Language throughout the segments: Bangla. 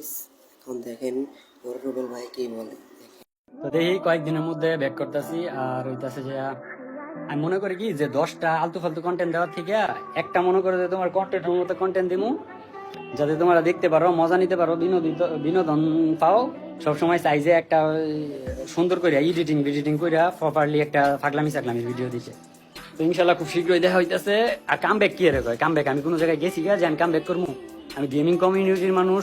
গাইস, এখন দেখেন বড় রুবেল ভাই কি বলে। তো দেখি কয়েকদিনের মধ্যে ব্যাক করতেছি। আর হইতাছে যে আমি মনে করি কি যে 10টা আলতু ফালতু কন্টেন্ট দেওয়ার থেকে একটা মনে করে যে তোমার কন্টেন্টের মতো কন্টেন্ট দিমু, যাতে তোমরা দেখতে পারো, মজা নিতে পারো, বিনোদন পাও। সবসময় চাই যে একটা সুন্দর করে এডিটিং করে প্রপারলি একটা ফাগলামি সাগলামি ভিডিও দিতে। তো ইনশাল্লাহ খুব শীঘ্রই দেখা হইতেছে। আর কামব্যাক কি রে কয় কামব্যাক? আমি কোনো জায়গায় গেছি গা যে আমি কামব্যাক করবো? আমি গেমিং কমিউনিটির মানুষ,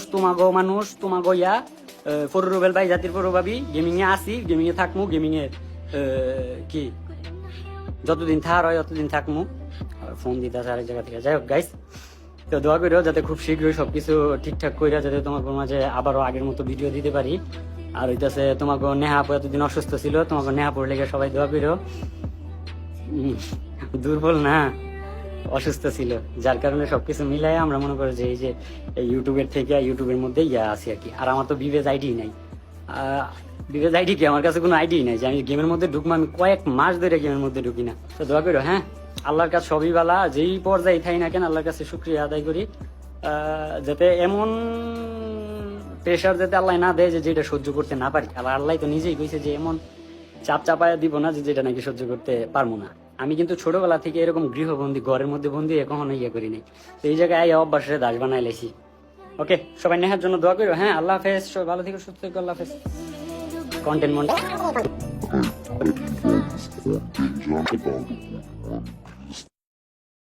তোমাগো ইয়া ফরু রুবেল ভাই জাতির পরু ভাবি গেমিং এ আসি, গেমিং এ থাকমু, গেমিং এ কি যতদিন থার হয় ততদিন থাকমু। ফোন দিতে আছে আরেক জায়গা থেকে। যাই হোক গাইস, তো দোয়া করিও যাতে খুব শীঘ্রই সবকিছু ঠিকঠাক কইরা যাতে তোমাকে মাঝে আবারও আগের মতো ভিডিও দিতে পারি। আর হইতাছে তোমাকে নেহা আপু এতদিন অসুস্থ ছিল, তোমাকে নেহা আপুর লেগে সবাই দোয়া করিও। দুর্বল না, অসুস্থ ছিল, যার কারণে সবকিছু মিলাই আমরা মনে করি যে এই যে ইউটিউবের থেকে ইউটিউবের মধ্যে ইয়া আছি আর কি। আর আমার তো বিবেজ আইডি নাই। বিবেজ আইডি কি? আমার কাছে কোনো আইডি নাই যে আমি গেমের মধ্যে ঢুকবো। আমি কয়েক মাস ধরে গেমের মধ্যে ঢুকি না। তো দোয়া করো, হ্যাঁ, আল্লাহর কাছে সবই বালা, যেই পর্যায়ে থাই না কেন আল্লাহর কাছে শুক্রিয়া আদায় করি, যাতে এমন প্রেশার যাতে আল্লাহ না দেয় যে যেটা সহ্য করতে না পারি। আবার আল্লাহ তো নিজেই কইছে যে এমন চাপ চাপায়া দিব না যে যেটা নাকি সহ্য করতে পারবো না। আমি কিন্তু ছোটবেলা থেকে এরকম গৃহবন্দী, ঘরের মধ্যে বন্দি কখনো ইয়ে করি নাই। তো এই জায়গায় অভ্যাসে দাস বানাই লেছি। ওকে, সবাই নেহার জন্য দোয়া করো। হ্যাঁ, আল্লাহ হাফেজ, সবাই ভালো থেকে সুস্থ থেকো, আল্লাহ হাফেজ। কন্টেন্ট